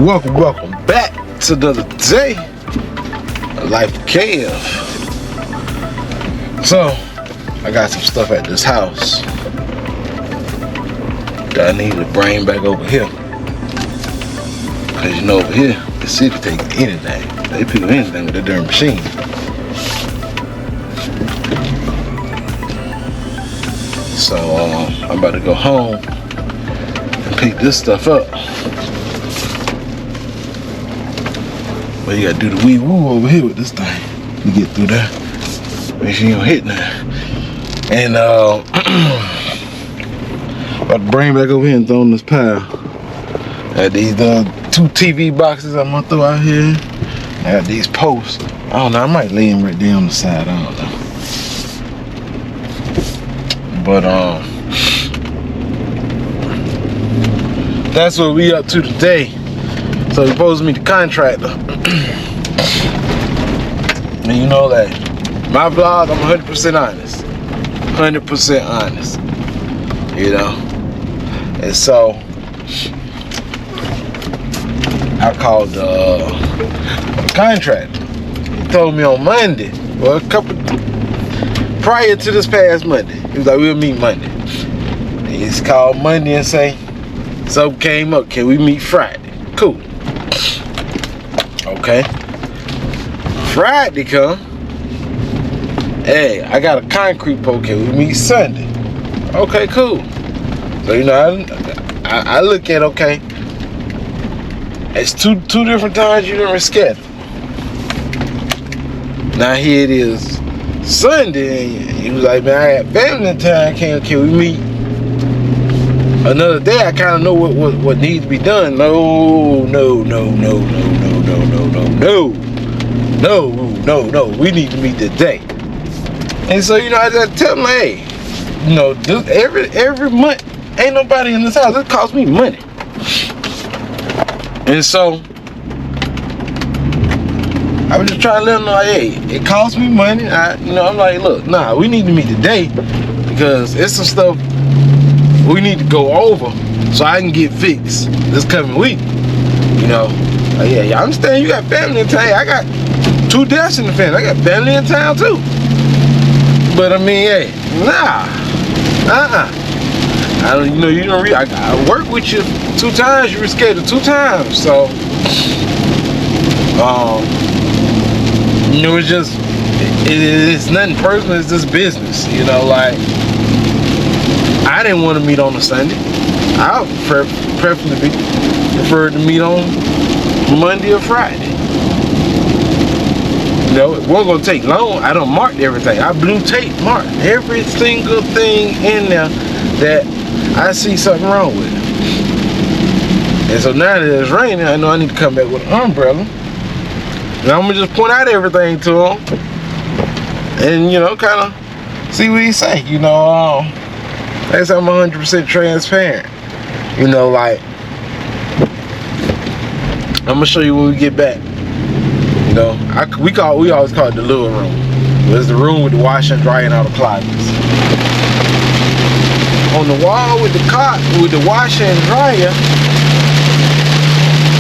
Welcome back to another day of Life Cave. So, I got some stuff at this house that I need to bring back over here. Cause you know over here, the city takes anything. They pick up anything with their darn machine. So, I'm about to go home and pick this stuff up. But you gotta do the wee woo over here with this thing. You get through there. Make sure you don't hit nothing. And about to bring back over here and throw in this pile. I got these two TV boxes I'm gonna throw out here. I got these posts. I don't know, I might lay them right there on the side, I don't know. But that's what we up to today. So we're supposed to meet the contractor. And you know that my vlog, I'm 100% honest. 100% honest. You know? And so I called the contractor. He told me on Monday, well, prior to this past Monday, he was like, we'll meet Monday. And he's called Monday and say, something came up, can we meet Friday? Cool. Okay. Friday come. Hey, I got a concrete poke. Can we meet Sunday? Okay, cool. So you know, I look at okay. It's two different times you didn't reschedule. Now here it is Sunday, and he was like, man, I got family in town. Can we meet another day? I kind of know what needs to be done. No. We need to meet today. And so, you know, I just tell them, hey, you know, every month, ain't nobody in this house. It costs me money. And so, I was just trying to let them know, like, hey, it costs me money. I'm like, look, nah, we need to meet today because it's some stuff we need to go over so I can get fixed this coming week. You know, yeah, I understand you got family in town. I got 2 deaths in the family. I got family in town too. But I mean, hey, nah, I don't, you know, you don't. I work with you 2 times. You rescheduled 2 times. So, you know, it's nothing personal. It's just business. You know, like I didn't want to meet on a Sunday. I would prefer to meet on Monday or Friday. You know, it wasn't gonna take long. I done marked everything. I blue tape marked every single thing in there that I see something wrong with it. And so now that it's raining, I know I need to come back with an umbrella. And I'm gonna just point out everything to him, and you know, kind of see what he say. You know, that's I'm 100% transparent. You know, like I'm gonna show you when we get back. You know, we always call it the little room. It's the room with the washer and dryer and all the closets. On the wall with the washer and dryer,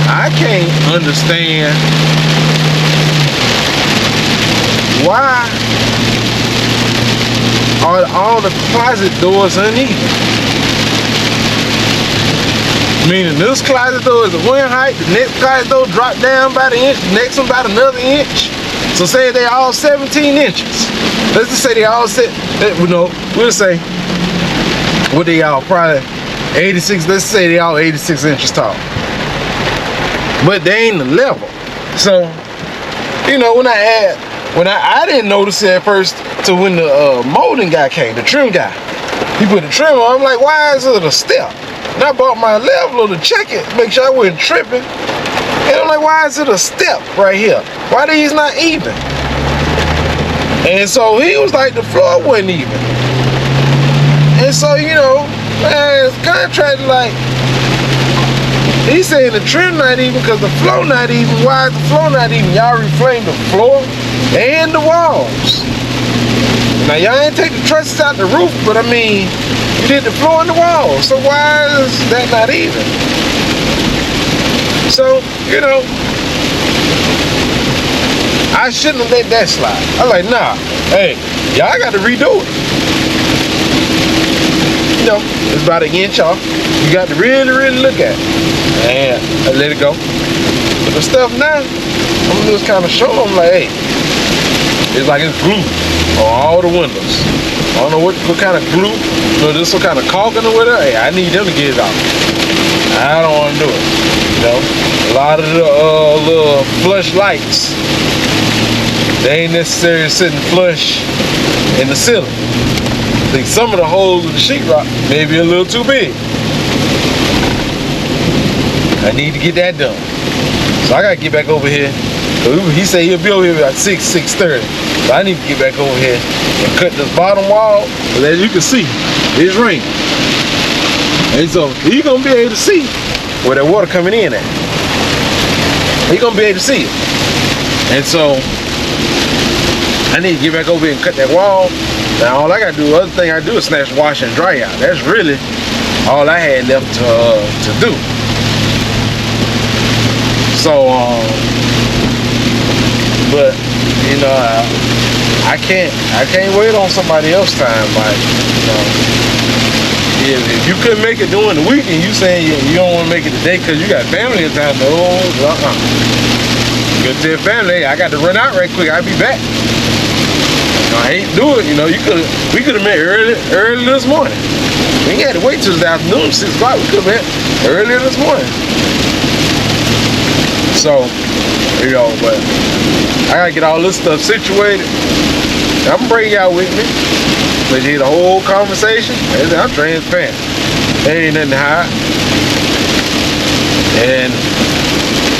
I can't understand why are all the closet doors uneven. Meaning this closet door is 1 height, the next closet door drop down by the inch, the next one about another inch. So say they all 17 inches. Let's just say they all we'll say what they all probably 86, let's say they all 86 inches tall. But they ain't the level. So, you know, when I didn't notice it at first till when the molding guy came, the trim guy. He put the trim on, I'm like, why is it a step? And I bought my leveler to check it, make sure I wasn't tripping. And I'm like, why is it a step right here? Why these not even? And so he was like, the floor wasn't even. And so, you know, man, it's contractor like, he's saying the trim not even because the floor not even. Why is the floor not even? Y'all reframed the floor and the walls. Now y'all ain't take the trusses out the roof, but I mean, you did the floor and the walls. So why is that not even? So, you know, I shouldn't have let that slide. I was like, nah, hey, y'all got to redo it. You know, it's about an inch off. You got to really, really look at it. And I let it go. But the stuff now, I'm just kind of show them like, hey, it's like it's glue on all the windows. I don't know what kind of glue, this some kind of caulking or whatever. Hey, I need them to get it off. I don't want to do it. You know, a lot of the little flush lights, they ain't necessarily sitting flush in the ceiling. I think some of the holes in the sheetrock may be a little too big. I need to get that done. So I gotta get back over here. He said he'll be over here about 6:30. So I need to get back over here and cut this bottom wall. But as you can see, it's raining. And so you're gonna be able to see where that water coming in at. You're gonna be able to see it. And so I need to get back over here and cut that wall. Now all I gotta do, other thing I do is snatch, wash, and dry out. That's really all I had left to do. So but you know, I can't wait on somebody else's time. Like, you know, if you couldn't make it during the week and you saying you don't want to make it today because you got family in town, no, you tell family, hey, I got to run out right quick. I'll be back. You know, I hate to do it. You know, we could have met early this morning. We ain't had to wait till the afternoon, 6 o'clock. We could have met earlier this morning. So, you know, but I gotta get all this stuff situated. I'm gonna bring y'all with me. But you hear the whole conversation. I'm transparent. There ain't nothing to hide. And,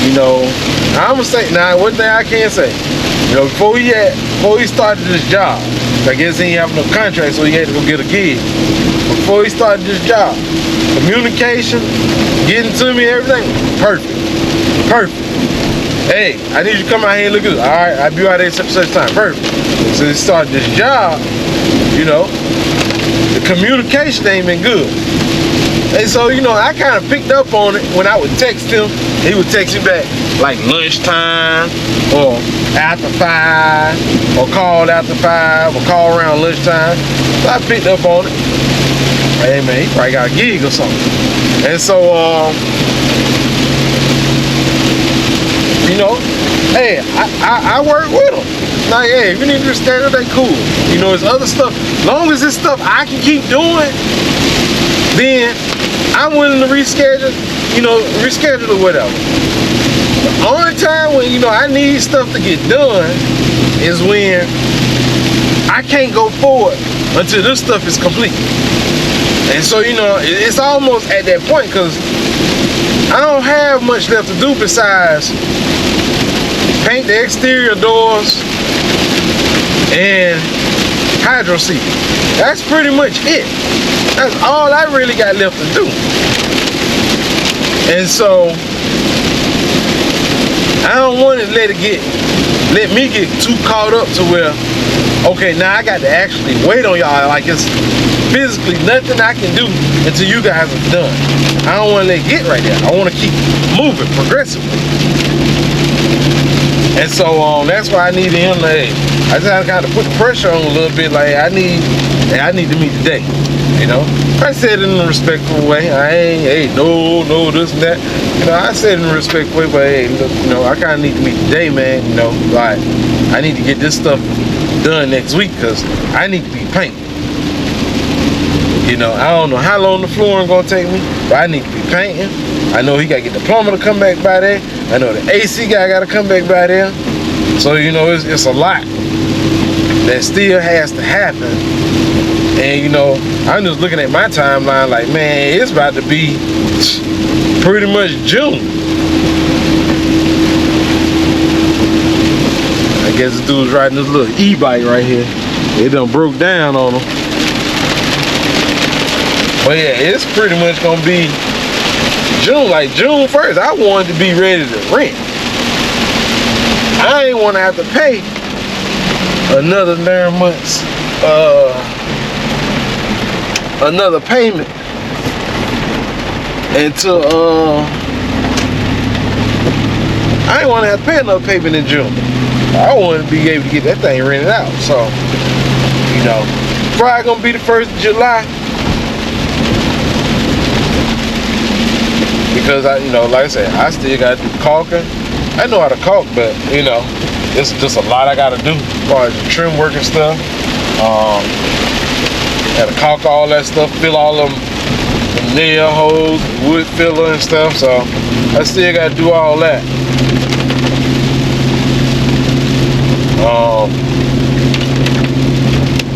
you know, I'm gonna say, now one thing I can say, you know, before he started this job, I guess he didn't have no contract, so he had to go get a gig. Before he started this job, communication, getting to me, everything, perfect. Perfect. Hey, I need you to come out here and look good. All right, I'll be out there such time. Perfect. So he started this job, you know, the communication ain't been good. And so, you know, I kind of picked up on it when I would text him. He would text me back like lunchtime or after 5 or call after 5 or call around lunchtime. So I picked up on it. Hey, man, he probably got a gig or something. And so, you know, hey, I work with them. Like, hey, if you need to reschedule, they cool. You know, it's other stuff. Long as it's stuff I can keep doing, then I'm willing to reschedule, you know, reschedule or whatever. The only time when, you know, I need stuff to get done is when I can't go forward until this stuff is complete. And so, you know, it's almost at that point because I don't have much left to do besides paint the exterior doors and hydro seed. That's pretty much it. That's all I really got left to do. And so I don't want to let me get too caught up to where, okay, now I got to actually wait on y'all like it's physically nothing I can do until you guys are done. I don't want to let it get right there. I want to keep moving progressively. And so that's why I needed him to, hey, I just had to kind of put the pressure on a little bit, like I need to meet today, you know. I said it in a respectful way. I ain't, hey, no, this and that. You know, I said it in a respectful way, but hey, look, you know, I kind of need to meet today, man, you know. Like, I need to get this stuff done next week because I need to be painting. You know, I don't know how long the flooring gonna take me, but I need to be painting. I know he gotta get the plumber to come back by there. I know the AC guy gotta come back by there. So, you know, it's a lot that still has to happen. And, you know, I'm just looking at my timeline like, man, it's about to be pretty much June. I guess this dude's riding this little e-bike right here. It done broke down on him. But yeah, it's pretty much gonna be June, like June 1st. I wanted to be ready to rent. I ain't want to have to pay another 9 months, another payment until I ain't want to have to pay enough payment in June. I want to be able to get that thing rented out. So, you know, Friday gonna be the 1st of July. Because I, you know, like I said, I still gotta do caulking. I know how to caulk, but you know, it's just a lot I gotta do as far as trim work and stuff. Gotta caulk all that stuff, fill all them nail holes, wood filler and stuff. So I still gotta do all that.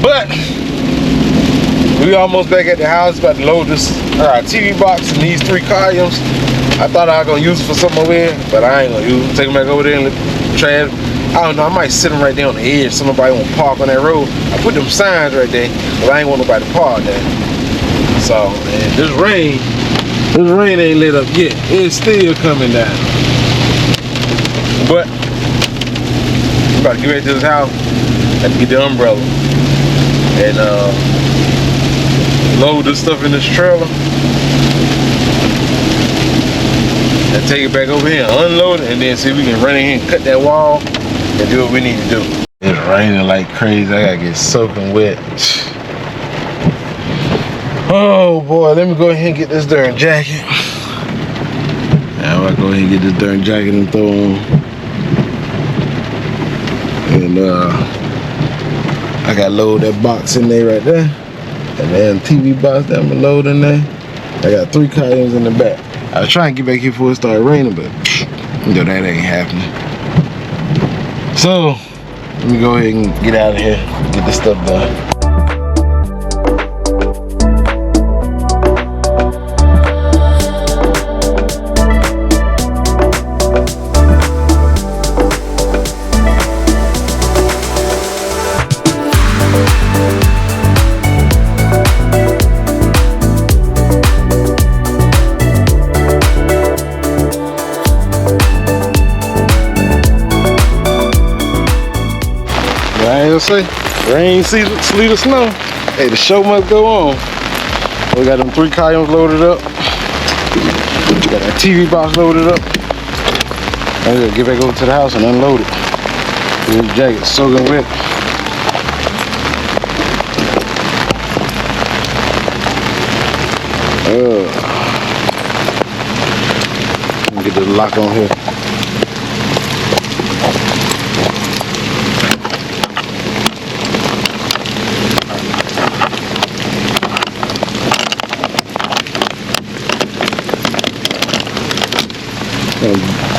But we almost back at the house, about to load this TV box and these 3 columns. I thought I was gonna use it for something over here, but I ain't gonna use it. Take them back over there and let trash. I don't know, I might sit them right there on the edge so nobody won't park on that road. I put them signs right there, but I ain't want nobody to park there. So, man, this rain ain't lit up yet. It's still coming down. But I'm about to get back to this house. Have to get the umbrella and load this stuff in this trailer and take it back over here and unload it, and then see if we can run in here and cut that wall and do what we need to do. It's raining like crazy. I gotta get soaking wet. Oh boy, let me go ahead and get this darn jacket. Now I go ahead and get this darn jacket and throw on. And I gotta load that box in there right there. And then TV box that I'm gonna load in there. I got 3 columns in the back. I was trying to get back here before it started raining, but you know that ain't happening. So let me go ahead and get out of here, get this stuff done. Say rain, sleet, or snow. Hey, the show must go on. We got them 3 columns loaded up. We got that TV box loaded up. I gotta get back over to the house and unload it. This jacket's soaking wet. Let me get the lock on here.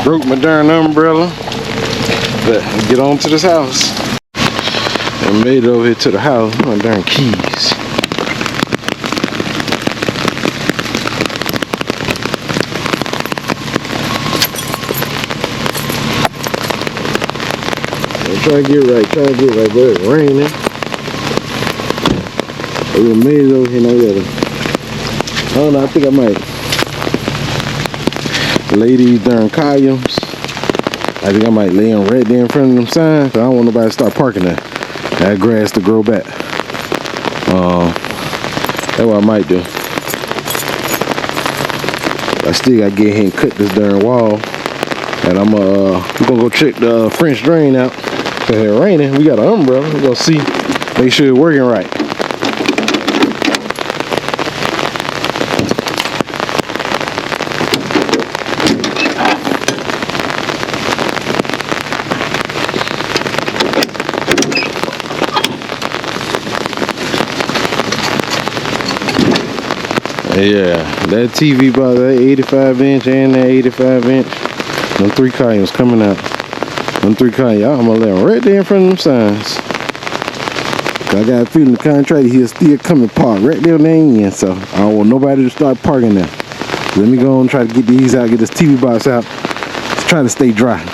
Broke my darn umbrella, but get on to this house. I made it over here to the house. My darn keys. Try to get right, but it's raining. We made it over here. Now we gotta, I don't know, I think I might lay these darn columns. I think I might lay them right there in front of them signs. I don't want nobody to start parking there. That grass to grow back. That's what I might do. I still gotta get here and cut this darn wall. And I'm we're gonna go check the French drain out. So it's raining. We got an umbrella. We're gonna see, make sure it's working right. Yeah, that TV box, that 85-inch and that 85-inch, them 3 columns coming out. Them 3 columns, I'm gonna let them right there in front of them signs. I got a feeling the contractor, he'll still come and park right there on the end, so I don't want nobody to start parking there. Let me go and try to get these out, get this TV box out. Let's try to stay dry.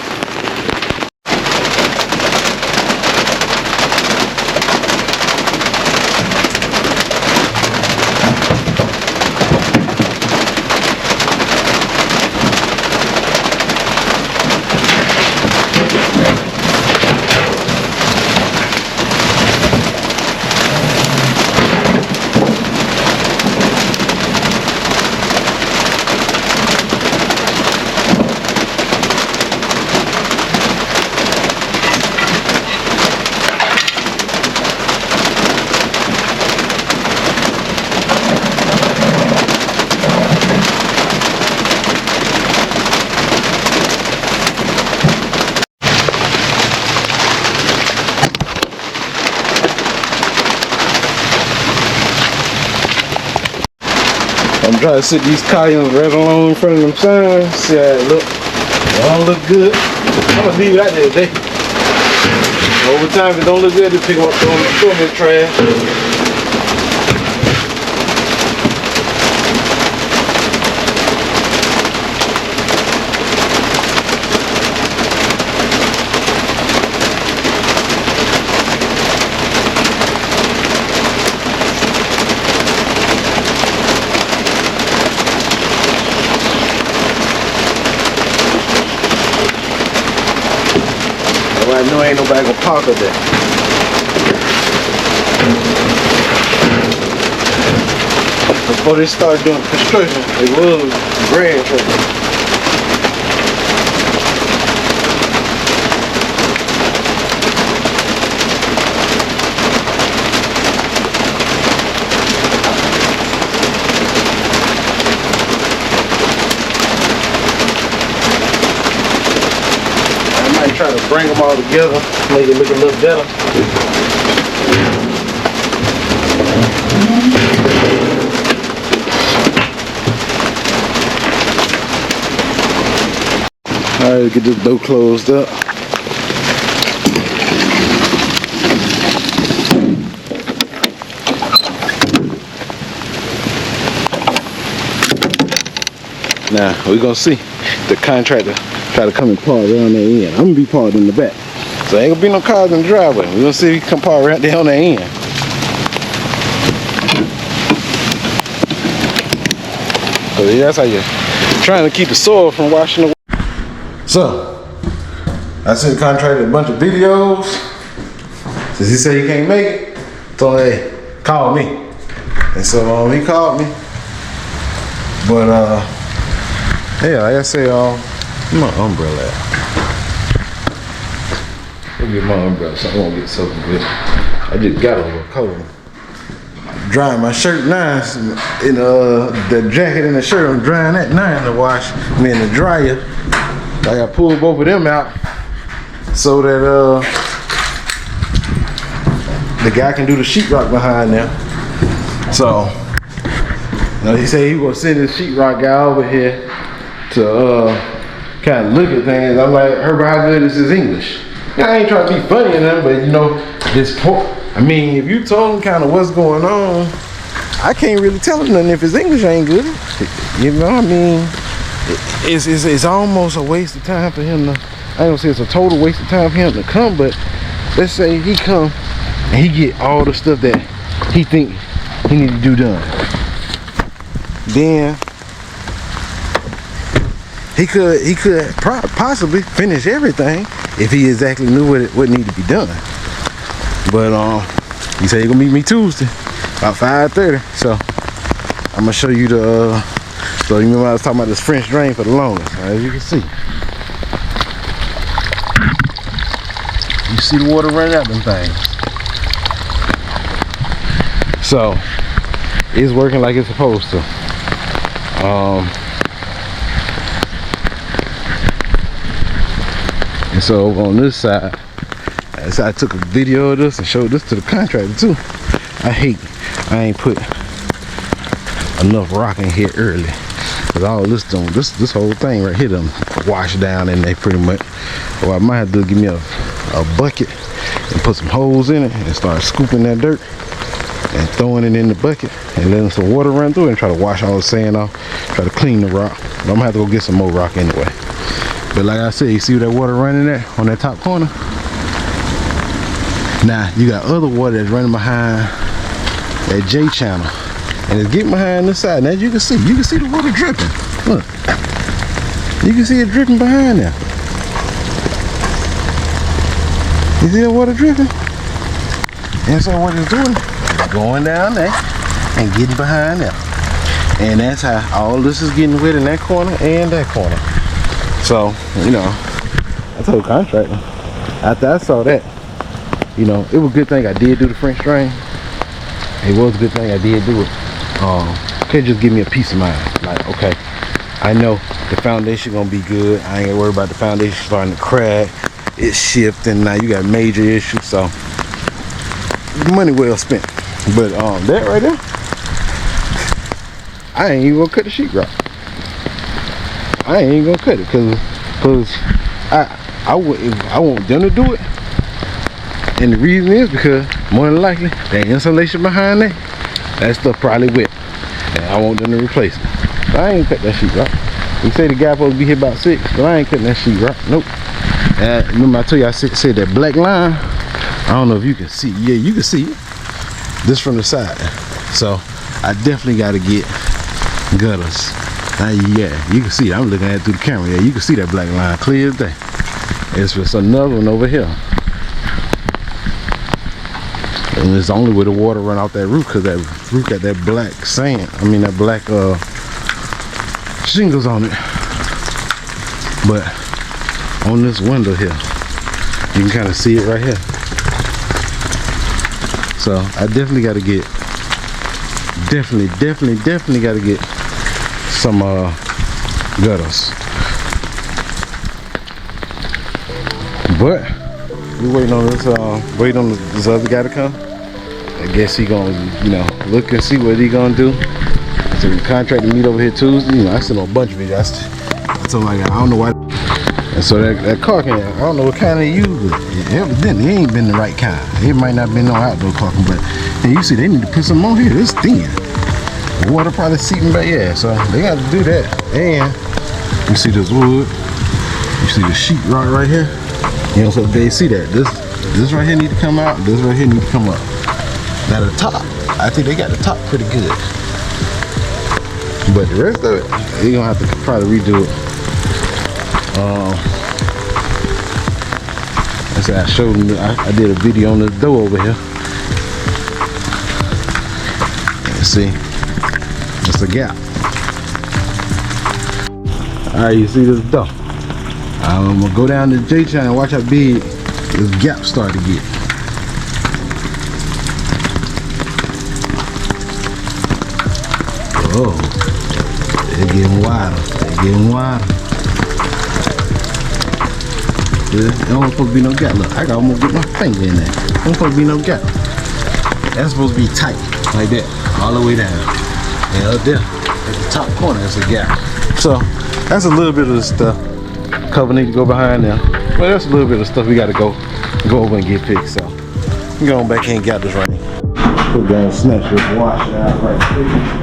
I'm trying to sit these columns right along in front of them signs. See how it look. It don't look good. I'm gonna leave it out there today. Over time, if it don't look good, just pick them up, throw them in the trash. I know ain't nobody gonna park up there. Before they started doing construction, it was grand trucking. Try to bring them all together, make it look a little better. Alright, get this door closed up. Now, we're gonna see the contractor try to come and park around that end. I'm gonna be parked in the back, so ain't gonna be no cars in the driveway. We're gonna see if he can park right there on the end. So yeah, that's how you're trying to keep the soil from washing away. So I sent the contractor a bunch of videos. Since he said he can't make it, told him, hey, call me. And so he called me. But yeah, like I say, my umbrella. Go get my umbrella so I won't get soaking good. I just got over a cold. Drying my shirt now. In the jacket and the shirt, I'm drying that now in the wash. I mean, in the dryer. I got pulled both of them out so that the guy can do the sheetrock behind there. So he said he was gonna send his sheetrock guy over here to kind of look at things. I'm like, Herbert, how good is his English? I ain't trying to be funny in them, but you know, this point. I mean, if you told him kind of what's going on, I can't really tell him nothing if his English ain't good. You know, I mean, it's almost a waste of time for him to. I don't say it's a total waste of time for him to come, but let's say he come and he get all the stuff that he think he need to do done. Then he could possibly finish everything if he exactly knew what needed to be done. But he said he gonna meet me Tuesday about 5:30. So I'm gonna show you the. So you remember I was talking about this French drain for the longest. As you can see, you see the water running out them things. So it's working like it's supposed to. And so on this side, as I took a video of this and showed this to the contractor too. I ain't put enough rock in here early. Cause all this whole thing right here done washed down in there pretty much. Well, I might have to give me a bucket and put some holes in it and start scooping that dirt and throwing it in the bucket and letting some water run through it and try to wash all the sand off, try to clean the rock. But I'm gonna have to go get some more rock anyway. But like I said, you see that water running there on that top corner? Now you got other water that's running behind that J channel. And it's getting behind this side. Now you can see the water dripping. Look. You can see it dripping behind there. You see that water dripping? And so what it's doing, it's going down there and getting behind there. And that's how all this is getting wet in that corner and that corner. So, you know, I told the contractor, after I saw that, you know, it was a good thing I did do the French drain. It was a good thing I did do it. Could just give me a peace of mind. Like, okay, I know the foundation gonna be good. I ain't gonna worry about the foundation starting to crack. It's shifting. Now you got major issues. So money well spent. But that right there, I ain't even gonna cut the sheetrock. I ain't even gonna cut it cause I want them to do it. And the reason is because more than likely that insulation behind that stuff probably wet. And I want them to replace it. So I ain't cut that sheetrock. He say the guy supposed to be here about 6, but I ain't cutting that sheetrock. Nope. And remember I told you I said that black line. I don't know if you can see. Yeah, you can see it. This from the side. So I definitely got to get gutters. Yeah, you can see it. I'm looking at it through the camera. Yeah, you can see that black line clear as day. It's just another one over here. And it's only where the water run out that roof because that roof got that black sand. I mean that black shingles on it. But on this window here, you can kind of see it right here. So I definitely got to get, definitely got to get some gutters. But we waiting on this this other guy to come. I guess he gonna, you know, look and see what he gonna do. So we contract to meet over here Tuesday. You know, I sent him a bunch of videos. I told him I don't know why. And so that car can, I don't know what kind they use, but evidently it ain't been the right kind. It might not been no outdoor caulking, but and you see they need to put some on here. It's thin. The water probably seeping back. Yeah, so they got to do that. And you see this wood. You see the sheetrock right here. You know, so they see that this right here need to come out. This right here need to come up. Now the top, I think they got the top pretty good. But the rest of it, they're gonna have to probably redo it. I showed them. I did a video on this door over here. Let's see, it's a gap. All right, you see this door? I'm gonna go down to the J-channel and watch how big this gap start to get. Oh, they're getting wider. They're getting wider. There don't supposed to be no gap. Look, I got almost get my finger in there. There don't supposed to be no gap. That's supposed to be tight, like that, all the way down. And up there, at the top corner, there's a gap. So that's a little bit of the stuff. Cover need to go behind there. Well, that's a little bit of stuff we got to go over and get fixed. So we go on back here and get this right. Put down, snatch this wash out right quick.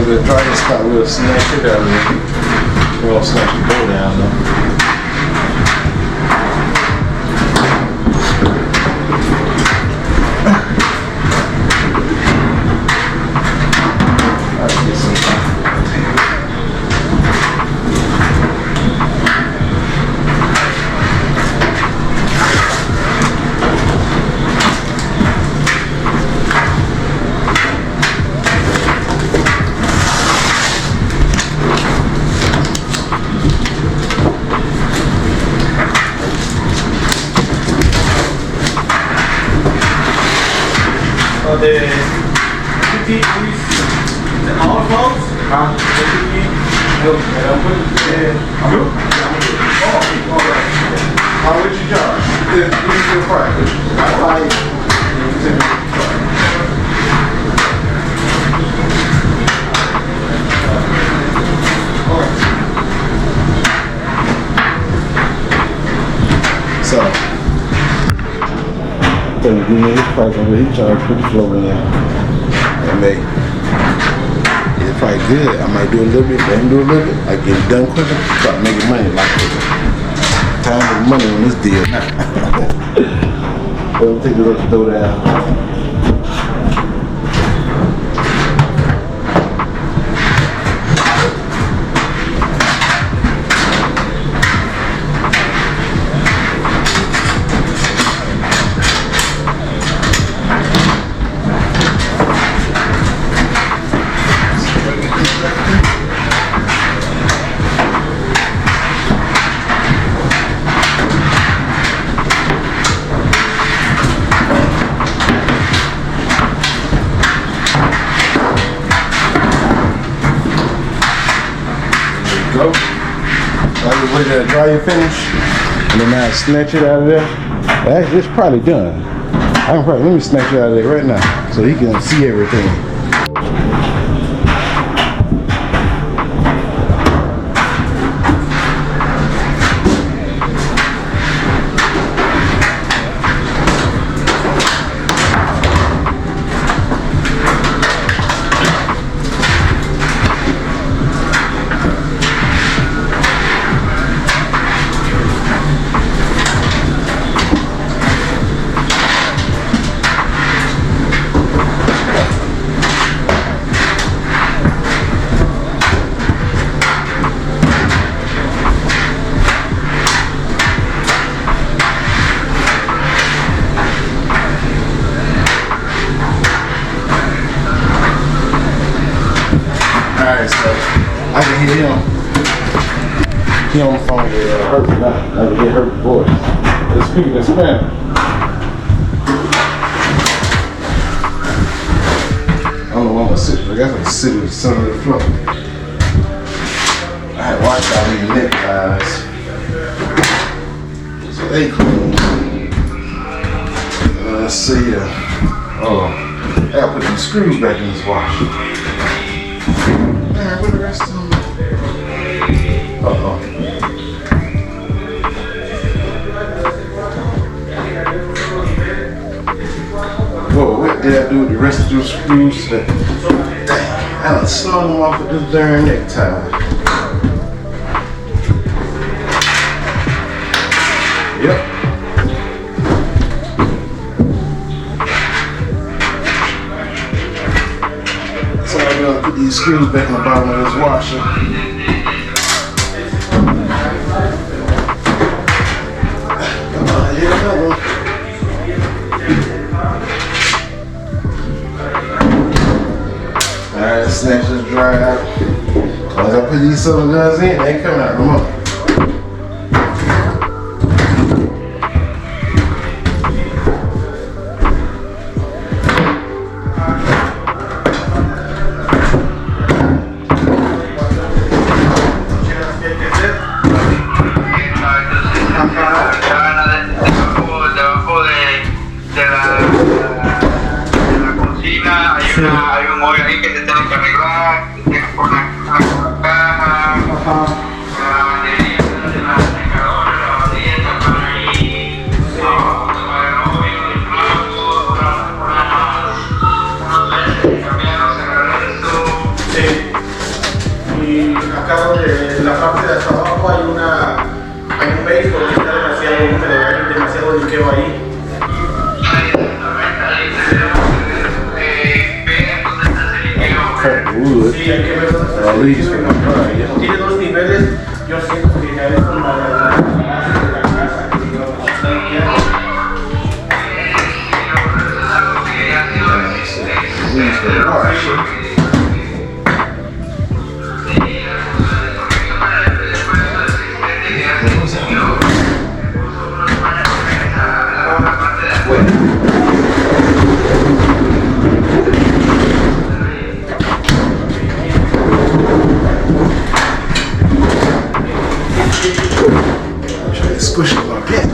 the dryer spot, we'll snatch it out of there. We won't snatch the bowl down though. Alright, get some time. The all clothes? Huh? No, all right. How would you charge? This is your price. I like So, then you know his price over here, he charged pretty flow in there. And it's probably good. I might do a little bit, let him do a little bit. I get it done quicker, start making money a lot quicker. Time to make money on this deal. We'll take this up to throw down. Go. I just wait till the dryer finish, and then I snatch it out of there. It's probably done. Let me snatch it out of there right now, so he can see everything. Alright, so I can hear him. He on the phone with Hurt now. I can hear Hurt's voice. They're speaking in Spanish. I don't know where I'm gonna sit, but I guess I'm gonna sit in the center of the floor. I had watched out these neckties. So they clean. Let's see. Oh, I gotta put them screws back in this wash. Where the rest of them? Uh-oh. Whoa, what did I do with the rest of those screws? Dang, I done slung them off with this darn necktie. Yep. So I'm gonna put these screws back in the bottom of this washer. Here another one. Alright, let's snatch this dryer out. Once I put these silver guns in, they ain't coming out no more. Hay un hoyo ahí que se tiene que arreglar, que tiene que poner una caja, la batería, la secadora, la batería están ahí, para el hoyo, el flaco, unas veces cambiaron, cerrar eso. lado de la parte de hasta abajo hay un base porque está demasiado húmedo, hay demasiado liqueo ahí. Wood. Sí, hay que ver dónde está. At least for the dry, yeah. Tiene 2 niveles, yo siento que ya es como la base de la casa, digamos. At least for the dry. Squish it like that.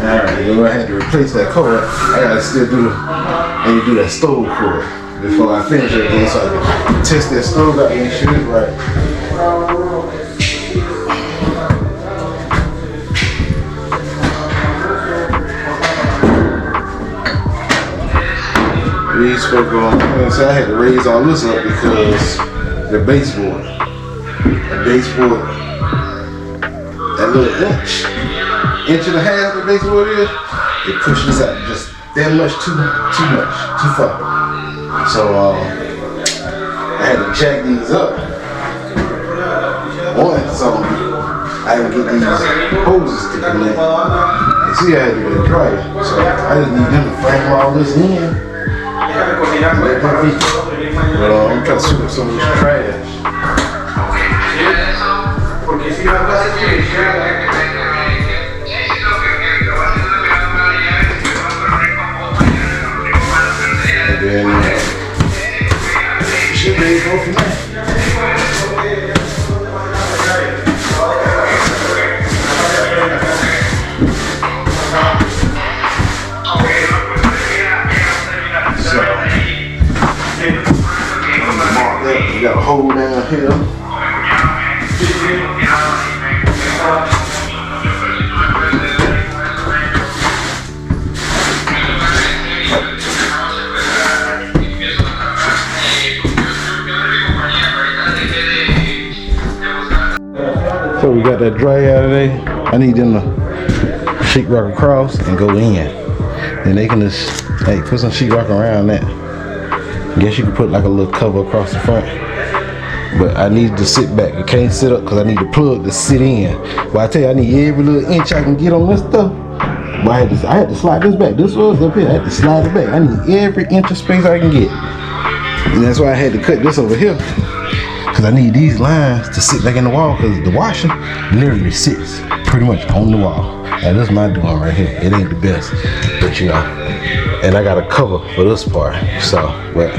Alright, you know, I had to replace that cord. I gotta still do that stove cord before I finish everything so I can test that stove out and make sure it's right. These folk going, so I had to raise all this up because the baseboard, that little inch and a half the baseboard is, it pushes out just that much too far. So I had to jack these up. So I can get these hoses to connect. You see, I had to get a dryer, so I just need them to frame all this in. But I'm trying to sweep up some of this trash. And then should be able to go from there. You got a hole down here. So we got that dry out today. I need them to sheetrock across and go in. Then they can just, hey, put some sheetrock around that. Guess you could put like a little cover across the front. But I need to sit back. I can't sit up because I need the plug to sit in. But I tell you, I need every little inch I can get on this stuff. But I had to slide this back. This was up here. I had to slide it back. I need every inch of space I can get. And that's why I had to cut this over here. Because I need these lines to sit back in the wall because the washer literally sits pretty much on the wall. And this is my doing right here. It ain't the best, but you know. And I got a cover for this part. So, but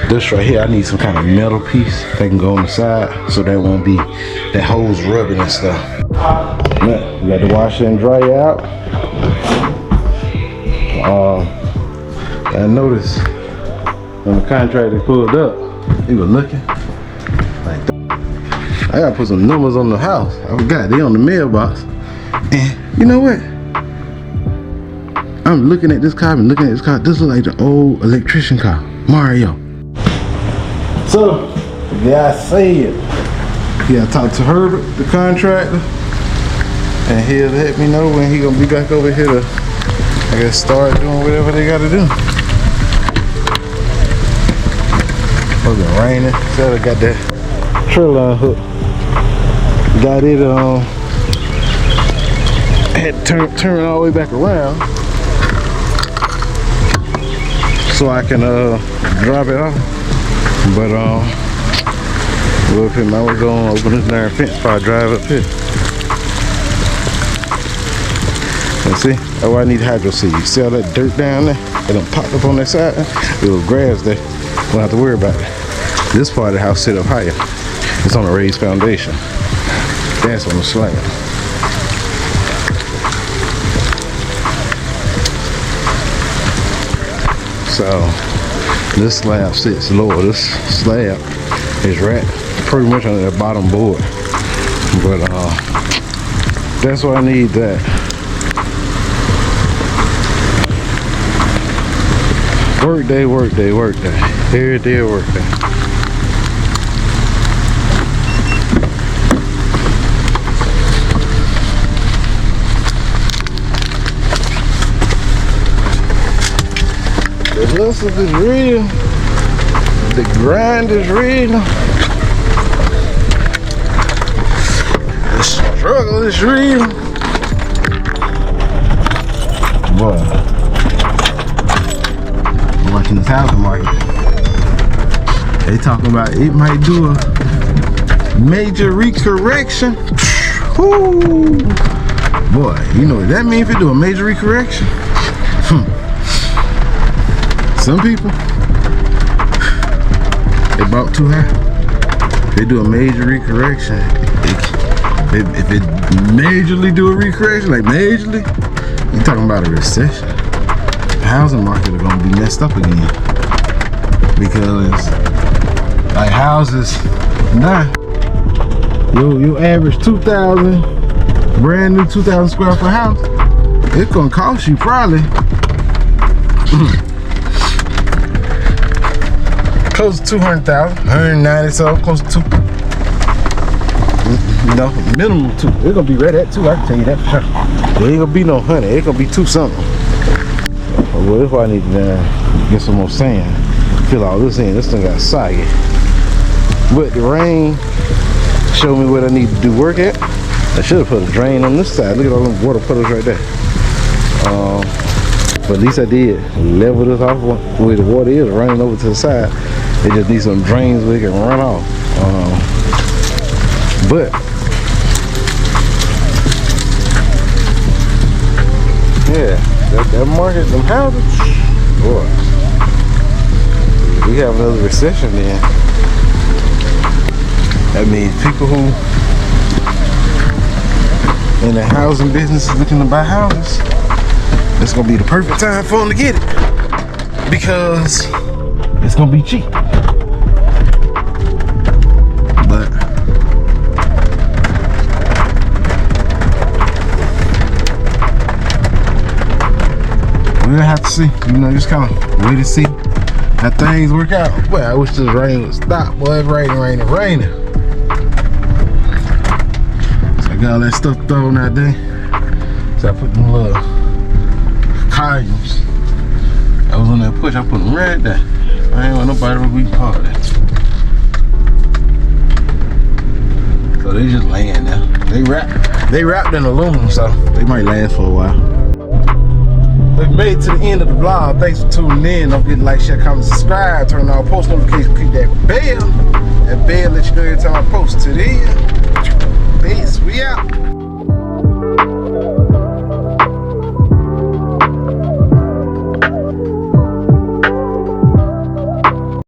this right here, I need some kind of metal piece that can go on the side so there won't be that hose rubbing and stuff. But we got the washer and dry out. I noticed when the contractor pulled up, he was looking like that. I gotta put some numbers on the house. I forgot, they on the mailbox. And you know what? I'm looking at this car, This looks like the old electrician car, Mario. So, the guy said, yeah, I talked to Herbert, the contractor, and he'll let me know when he gonna be back over here to, I guess, start doing whatever they gotta do. It's been raining, so I got that trailer unhooked. Got it had to turn all the way back around so I can drop it off. But I was gonna open this darn fence before I drive up here. And see, that's why I need hydro seed. You see all that dirt down there? It done popped up on that side. Little grass there. Don't have to worry about it. This part of the house sit up higher. It's on a raised foundation. That's on the slab. So this slab sits lower. This slab is right pretty much on the bottom board. But that's why I need that. Work day, work day, work day. Every day, work day. The hustle is real. The grind is real. The struggle is real. Boy. I'm watching this housing market. They talking about it might do a major recorrection. Whoo. Boy, you know what that means if it do a major recorrection? Some people, they bought too high. They do a major recorrection. If it majorly do a recorrection, like majorly, you talking about a recession. The housing market are gonna be messed up again. Because like houses now, you average 2,000, brand new 2,000 square foot house, it's gonna cost you probably close to 200,000, 190, so close to 2. No, minimum 2. It's gonna be right at 2. I can tell you that for sure. It ain't gonna be no 100. It's gonna be 2 something. Well, that's why I need to get some more sand. Fill all this in. This thing got soggy. But the rain showed me what I need to do work at. I should have put a drain on this side. Look at all them water puddles right there. But at least I did level this off where the water is running over to the side. It just needs some drains where it can run off. But yeah, that market, them houses, boy, we have another recession then. That means people who in the housing business is looking to buy houses, it's gonna be the perfect time for them to get it because it's gonna be cheap. But we'll have to see, you know, just kind of wait and see how things work out. Well, I wish this rain would stop. Boy, it's raining. So I got all that stuff thrown out there. So I put them little columns. I was on that push, I put them right there. I ain't want nobody to be part of that. So they just laying there. They wrapped in aluminum, so they might last for a while. We made it to the end of the vlog. Thanks for tuning in. Don't forget to like, share, comment, subscribe. Turn on post notifications. Click that bell. That bell let you know every time I post. To the end.